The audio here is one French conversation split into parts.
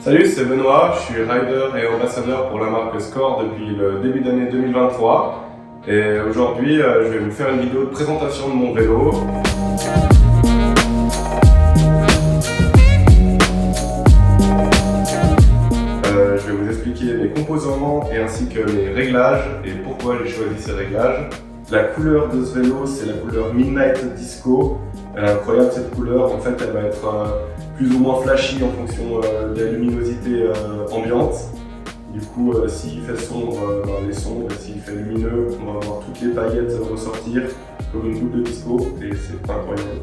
Salut, c'est Benoît, je suis rider et ambassadeur pour la marque Score depuis le début d'année 2023. Et aujourd'hui, je vais vous faire une vidéo de présentation de mon vélo. Je vais vous expliquer mes composants et ainsi que mes réglages et pourquoi j'ai choisi ces réglages. La couleur de ce vélo, c'est la couleur Midnight Disco. Elle est incroyable cette couleur, en fait elle va être plus ou moins flashy en fonction de la luminosité ambiante. Du coup, s'il fait sombre, elle est sombre, et s'il fait lumineux, on va voir toutes les paillettes ressortir comme une goutte de disco et c'est incroyable.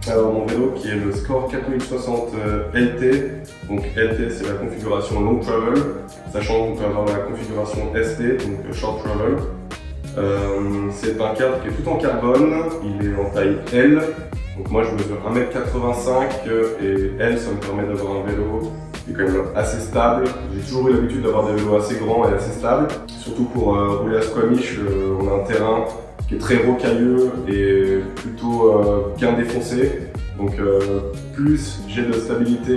Alors mon vélo qui est le Score 4060 LT, donc LT c'est la configuration Long Travel, sachant qu'on peut avoir la configuration ST, donc Short Travel. C'est un cadre qui est tout en carbone, il est en taille L, donc moi je mesure 1m85 et L ça me permet d'avoir un vélo qui est quand même assez stable. J'ai toujours eu l'habitude d'avoir des vélos assez grands et assez stables, surtout pour rouler à Squamish, on a un terrain qui est très rocailleux et plutôt bien défoncé. Donc plus j'ai de stabilité,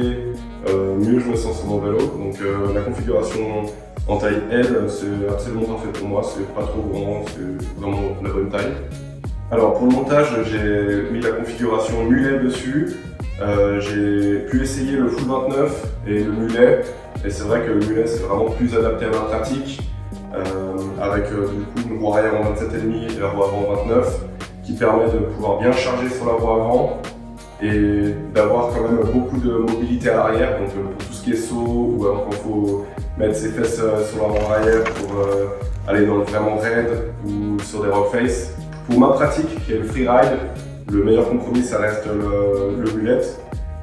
mieux je me sens sur mon vélo. Donc la configuration en taille L, c'est absolument parfait pour moi, c'est pas trop grand, c'est vraiment la bonne taille. Alors pour le montage, j'ai mis la configuration mulet dessus. J'ai pu essayer le full 29 et le mulet, et c'est vrai que le mulet c'est vraiment plus adapté à ma pratique. Avec du coup une roue arrière en 27,5 et la roue avant en 29 qui permet de pouvoir bien charger sur la roue avant et d'avoir quand même beaucoup de mobilité à l'arrière, donc pour tout ce qui est saut ou alors quand il faut mettre ses fesses sur la roue arrière pour aller dans le vraiment raid ou sur des rock face. Pour ma pratique qui est le freeride, le meilleur compromis ça reste le mulet.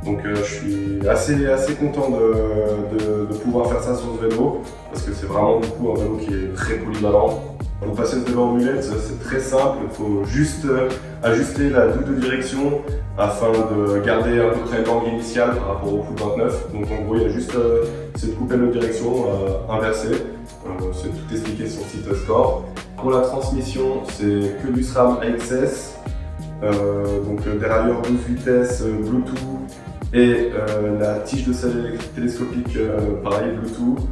Donc je suis assez content de pouvoir faire ça sur ce vélo parce que c'est vraiment du coup un vélo qui est très polyvalent. Pour passer ce vélo en mulette, c'est très simple, il faut juste ajuster la double de direction afin de garder à peu près l'angle initial par rapport au full 29. Donc en gros il y a juste cette coupelle de direction inversée, c'est tout expliqué sur le site Score. Pour la transmission, c'est que du SRAM AXS, donc dérailleur 12 vitesses Bluetooth et la tige de selle électrique télescopique pareil Bluetooth.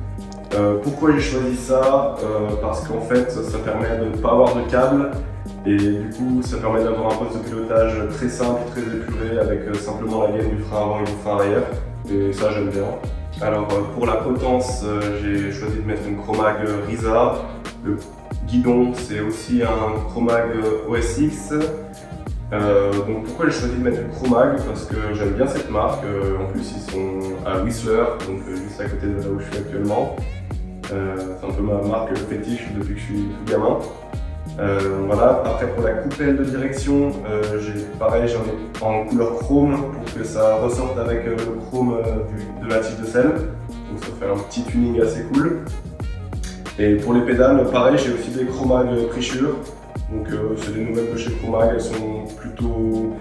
Pourquoi j'ai choisi ça? Parce qu'en fait ça permet de ne pas avoir de câble et du coup ça permet d'avoir un poste de pilotage très simple, très épuré avec simplement la gaine du frein avant et du frein arrière, et ça j'aime bien. Alors pour la potence, j'ai choisi de mettre une Chromag Risa. Le guidon c'est aussi un Chromag OSX. Donc pourquoi j'ai choisi de mettre une Chromag? Parce que j'aime bien cette marque, en plus ils sont à Whistler, donc juste à côté de là où je suis actuellement. C'est un peu ma marque fétiche depuis que je suis tout gamin. Voilà. Après pour la coupelle de direction, pareil j'en ai en couleur chrome pour que ça ressorte avec le chrome de la tige de selle. Donc ça fait un petit tuning assez cool. Et pour les pédales, pareil j'ai aussi des Chromag Pressure. Donc c'est des nouvelles de chez Chromag, elles sont plutôt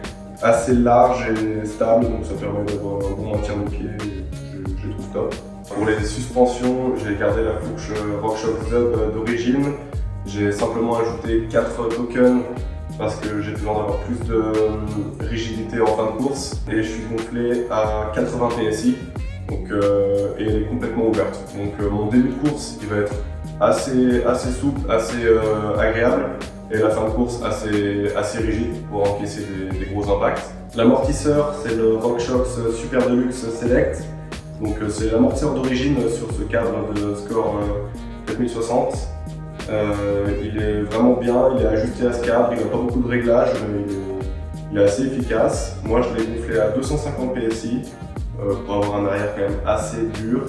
assez larges et stables, donc ça permet d'avoir un bon maintien de pied, je les trouve top. Pour les suspensions, j'ai gardé la fourche RockShox Zub d'origine. J'ai simplement ajouté 4 tokens parce que j'ai besoin d'avoir plus de rigidité en fin de course. Et je suis gonflé à 80 PSI, donc, et elle est complètement ouverte. Donc mon début de course il va être assez souple, assez agréable. Et la fin de course assez rigide pour encaisser des gros impacts. L'amortisseur, c'est le RockShox Super Deluxe Select. Donc c'est l'amortisseur d'origine sur ce cadre de Score 4060. Il est vraiment bien, il est ajusté à ce cadre, il n'a pas beaucoup de réglages, mais il est assez efficace. Moi je l'ai gonflé à 250 PSI pour avoir un arrière quand même assez dur.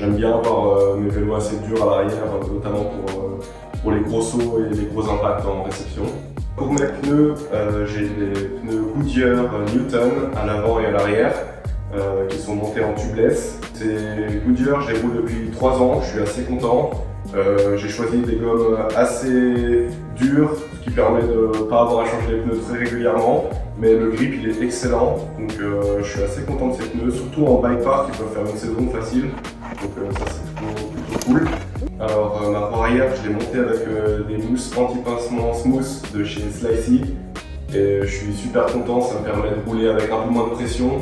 J'aime bien avoir mes vélos assez durs à l'arrière, notamment pour les gros sauts et les gros impacts en réception. Pour mes pneus, j'ai des pneus Goodyear Newton à l'avant et à l'arrière qui sont montés en tubeless. Ces Goodyear, je les roule depuis 3 ans, je suis assez content. J'ai choisi des gommes assez dures, ce qui permet de ne pas avoir à changer les pneus très régulièrement, mais le grip il est excellent, donc je suis assez content de ces pneus, surtout en bike park, ils peuvent faire une saison facile, donc ça c'est plutôt cool. Alors ma roue arrière, je l'ai montée avec des mousses anti-pincement smooth de chez Slicey et je suis super content, ça me permet de rouler avec un peu moins de pression.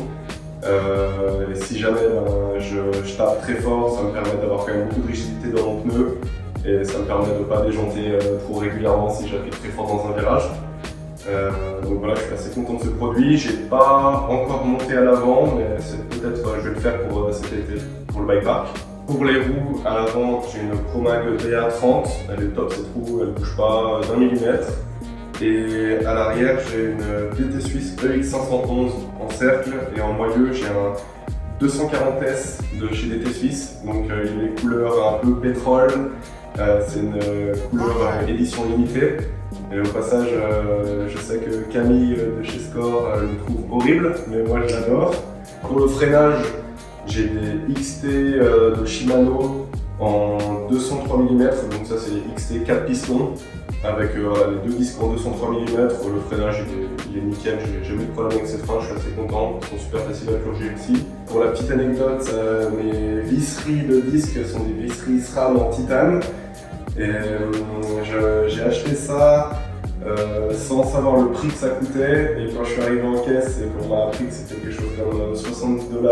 Et si jamais je tape très fort, ça me permet d'avoir quand même beaucoup de rigidité dans mon pneu et ça me permet de ne pas déjanter trop régulièrement si j'appuie très fort dans un virage. Donc voilà, je suis assez content de ce produit. J'ai pas encore monté à l'avant, mais c'est peut-être je vais le faire pour cet été, pour le bike park. Pour les roues, à l'avant, j'ai une Promag BA30. Elle est top cette roue, elle bouge pas d'un millimètre. Et à l'arrière, j'ai une DT Suisse EX511 en cercle et en moyeu, j'ai un 240S de chez DT Suisse. Donc il est couleur un peu pétrole. C'est une couleur édition limitée. Et au passage, je sais que Camille de chez Score le trouve horrible, mais moi je l'adore. Pour le freinage, j'ai des XT de Shimano en 203 mm, donc ça c'est les XT 4 pistons, avec les deux disques en 203 mm. Le freinage il est nickel, j'ai jamais eu de problème avec ces freins, je suis assez content, ils sont super faciles à purger aussi. Pour la petite anecdote, mes visseries de disques sont des visseries SRAM en titane. Et j'ai acheté ça sans savoir le prix que ça coûtait, et quand je suis arrivé en caisse et qu'on m'a appris que c'était quelque chose comme 70 $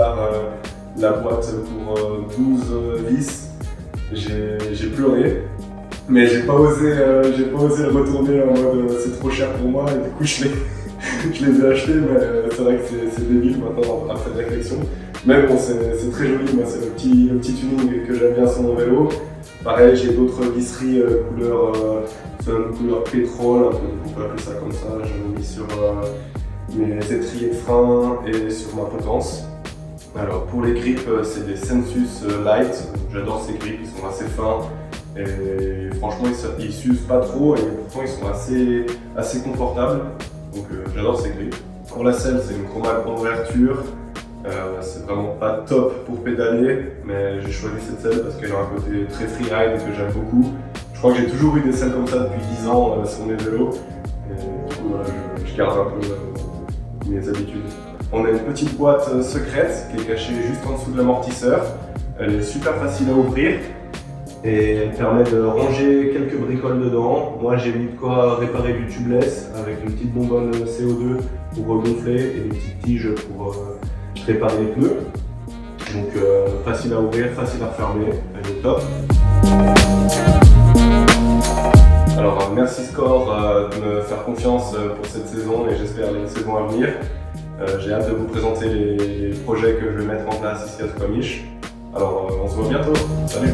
la boîte pour 12 vis, j'ai pleuré. Mais j'ai pas osé le retourner en mode c'est trop cher pour moi, et du coup je les ai achetés, mais c'est vrai que c'est débile maintenant après réflexion. Mais bon, c'est très joli, moi c'est le petit tuning que j'aime bien sur mon vélo. Pareil, j'ai d'autres visseries couleur pétrole, on peut appeler ça comme ça. J'en ai mis sur mes étriers de frein et sur ma potence. Alors pour les grips, c'est des Sensus Light. J'adore ces grips, ils sont assez fins et franchement ils s'usent pas trop et pourtant ils sont assez confortables. Donc j'adore ces grips. Pour la selle, c'est une Promag en ouverture. C'est vraiment pas top pour pédaler, mais j'ai choisi cette selle parce qu'elle a un côté très freeride que j'aime beaucoup. Je crois que j'ai toujours eu des selles comme ça depuis 10 ans sur mes vélos, et du coup voilà, je garde un peu mes habitudes. On a une petite boîte secrète qui est cachée juste en dessous de l'amortisseur. Elle est super facile à ouvrir et elle permet de ranger quelques bricoles dedans. Moi j'ai mis de quoi réparer du tubeless avec une petite bonbonne CO2 pour regonfler et une petite tige pour réparer les pneus. Donc facile à ouvrir, facile à refermer, elle est top. Alors merci Score de me faire confiance pour cette saison et j'espère les saisons à venir. J'ai hâte de vous présenter les projets que je vais mettre en place ici à Squamish. Alors on se voit bientôt, salut!